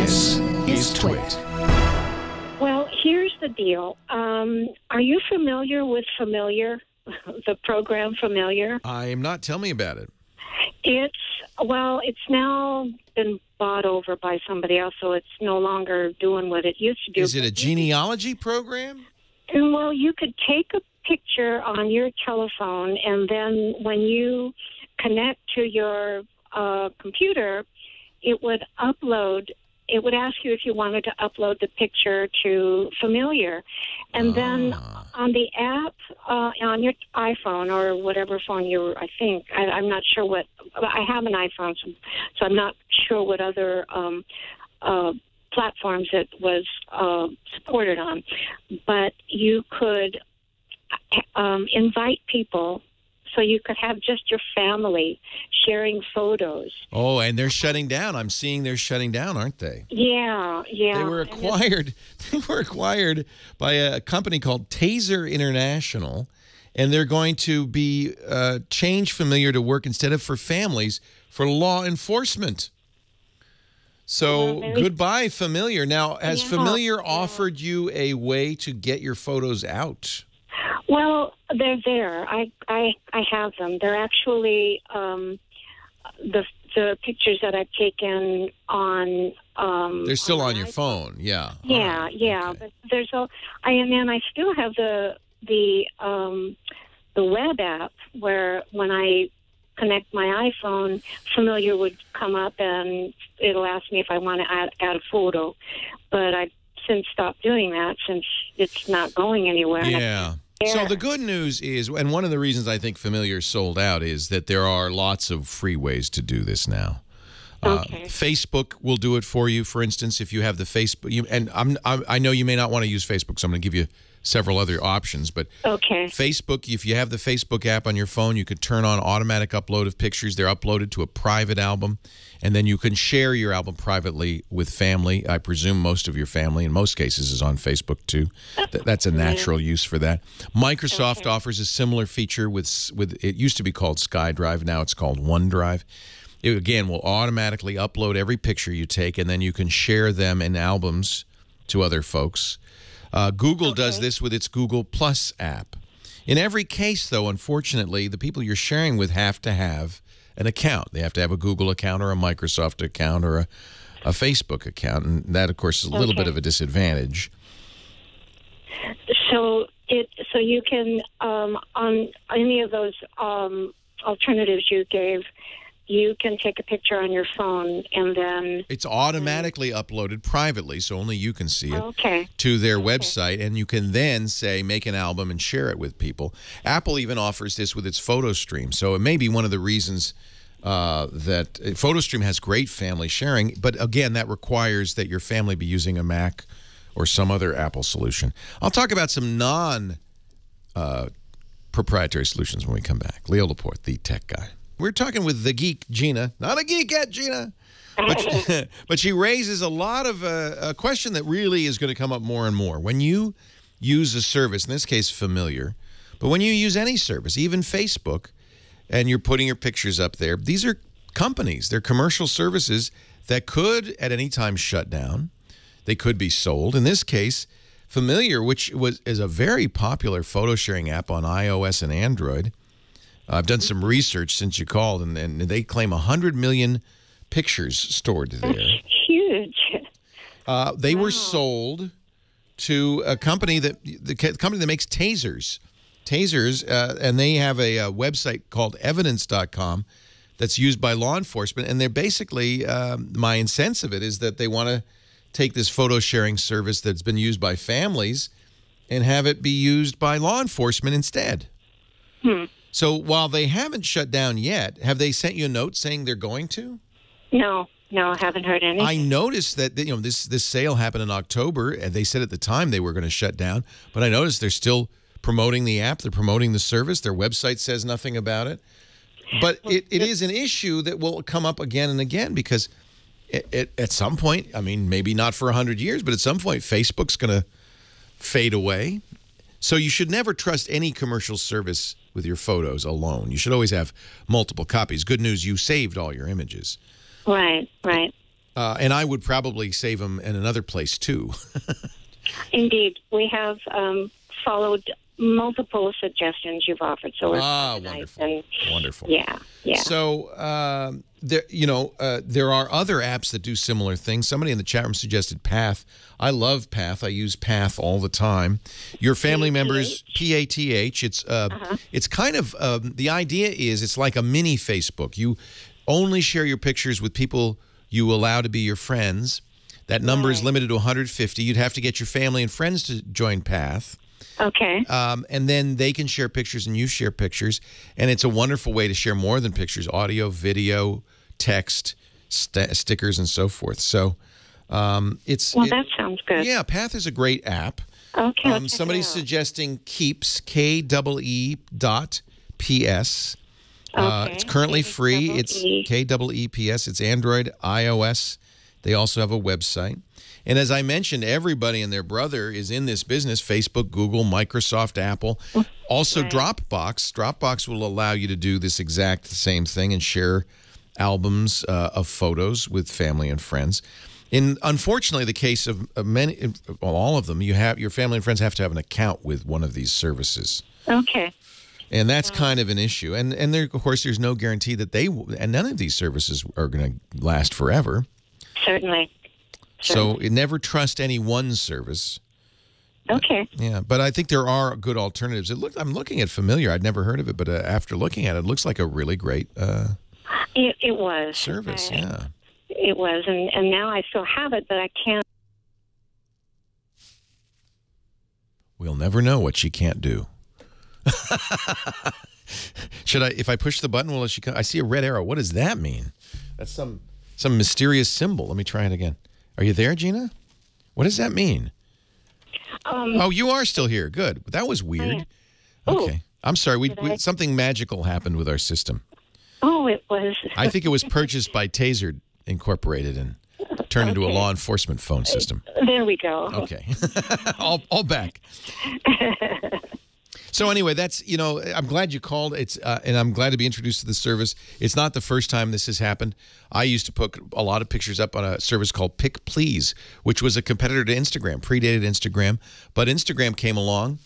This is Twit. Well, here's the deal. Are you familiar with Familiar, the program Familiar? I am not. Tell me about it. It's now been bought over by somebody else, so it's no longer doing what it used to do. Is it a genealogy program? Well, you could take a picture on your telephone, and then when you connect to your computer, it would upload. It would ask you if you wanted to upload the picture to Familiar. And then on the app, on your iPhone or whatever phone I'm not sure what, I have an iPhone, so I'm not sure what other platforms it was supported on. But you could invite people. So you could have just your family sharing photos. Oh, and they're shutting down. I'm seeing they're shutting down, aren't they? Yeah. They were acquired. They were acquired by a company called Taser International, and they're going to be change Familiar to work instead of for families for law enforcement. So goodbye, Familiar. Now, has Familiar offered you a way to get your photos out? Well, they're there. I have them. They're actually the pictures that I've taken on. They're still on your phone, yeah. Yeah, yeah. Okay. But and then I still have the web app where when I connect my iPhone, Familiar would come up and it'll ask me if I want to add a photo. But I've since stopped doing that since it's not going anywhere. Yeah. So the good news is, and one of the reasons I think Familiar sold out is that there are lots of free ways to do this now. Okay. Facebook will do it for you. For instance, if you have the Facebook, I know you may not want to use Facebook, so I'm going to give you several other options. But Facebook, if you have the Facebook app on your phone, you could turn on automatic upload of pictures. They're uploaded to a private album, and then you can share your album privately with family. I presume most of your family, in most cases, is on Facebook too. That's a natural use for that. Microsoft offers a similar feature with it used to be called SkyDrive. Now it's called OneDrive. It, again, will automatically upload every picture you take, and then you can share them in albums to other folks. Google does this with its Google Plus app. In every case, though, unfortunately, the people you're sharing with have to have an account. They have to have a Google account or a Microsoft account or a Facebook account, and that, of course, is a little bit of a disadvantage. So you can, on any of those alternatives you gave, you can take a picture on your phone and then... It's automatically uploaded privately, so only you can see it, to their website, and you can then say, make an album and share it with people. Apple even offers this with its PhotoStream, so it may be one of the reasons that PhotoStream has great family sharing, but again, that requires that your family be using a Mac or some other Apple solution. I'll talk about some non-proprietary solutions when we come back. Leo Laporte, the tech guy. We're talking with the geek, Gina. Not a geekette, Gina. But she raises a lot of a question that really is going to come up more and more. When you use a service, in this case Familiar, but when you use any service, even Facebook, and you're putting your pictures up there, these are companies. They're commercial services that could at any time shut down. They could be sold. In this case, Familiar, which is a very popular photo sharing app on iOS and Android. I've done some research since you called, and they claim 100 million pictures stored there. That's huge. They were sold to a company that makes tasers. And they have a website called evidence.com that's used by law enforcement. And they're basically, my sense of it is that they want to take this photo sharing service that's been used by families and have it be used by law enforcement instead. So while they haven't shut down yet, have they sent you a note saying they're going to? No, I haven't heard anything. I noticed that this sale happened in October, and they said at the time they were going to shut down. But I noticed they're still promoting the app. They're promoting the service. Their website says nothing about it. But it is an issue that will come up again and again because at some point, I mean, maybe not for 100 years, but at some point, Facebook's going to fade away. So you should never trust any commercial service with your photos alone. You should always have multiple copies. Good news, you saved all your images. Right. And I would probably save them in another place, too. Indeed. We have followed multiple suggestions you've offered. So we're wonderful. And, wonderful. Yeah. So, there are other apps that do similar things. Somebody in the chat room suggested Path. I love Path. I use Path all the time. Your family members, P-A-T-H. It's kind of, the idea is it's like a mini Facebook. You only share your pictures with people you allow to be your friends. That number is limited to 150. You'd have to get your family and friends to join Path. Okay. And then they can share pictures and you share pictures. And it's a wonderful way to share more than pictures, audio, video, text, stickers, and so forth. So that sounds good. Yeah, Path is a great app. Okay. Somebody's suggesting Keeps, K-E-E.P-S. It's currently free. It's K-E-E-P-S. It's Android, iOS. They also have a website. And as I mentioned, everybody and their brother is in this business: Facebook, Google, Microsoft, Apple. Also Dropbox. Dropbox will allow you to do this exact same thing and share albums of photos with family and friends. In unfortunately, the case of all of them, your family and friends have to have an account with one of these services. Okay. And that's kind of an issue. And there, of course, there's no guarantee that and none of these services are going to last forever. Certainly. So never trust any one service. Okay. Yeah, but I think there are good alternatives. I'm looking at Familiar. I'd never heard of it, but after looking at it, it looks like a really great it was service. Yeah. It was, and now I still have it, but I can't. We'll never know what she can't do. If I push the button, will she come? I see a red arrow. What does that mean? That's some mysterious symbol. Let me try it again. Are you there, Gina? What does that mean? Oh, you are still here. Good. That was weird. Okay. I'm sorry. Something magical happened with our system. Oh, it was. I think it was purchased by Taser Incorporated and turned into a law enforcement phone system. There we go. Okay. all back. So anyway, that's, I'm glad you called. And I'm glad to be introduced to the service. It's not the first time this has happened. I used to put a lot of pictures up on a service called Pick Please, which was a competitor to Instagram, predated Instagram. But Instagram came along,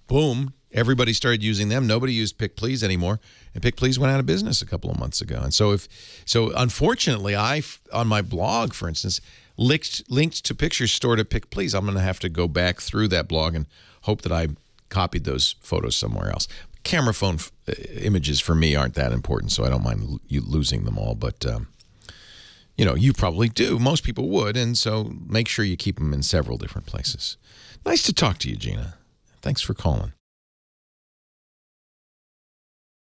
boom, everybody started using them. Nobody used Pick Please anymore, and Pick Please went out of business a couple of months ago. And so unfortunately, on my blog, for instance, linked to pictures stored at Pick Please. I'm going to have to go back through that blog and hope that I copied those photos somewhere else. Camera phone images for me aren't that important, so I don't mind losing them all. But, you probably do. Most people would, and so make sure you keep them in several different places. Nice to talk to you, Gina. Thanks for calling.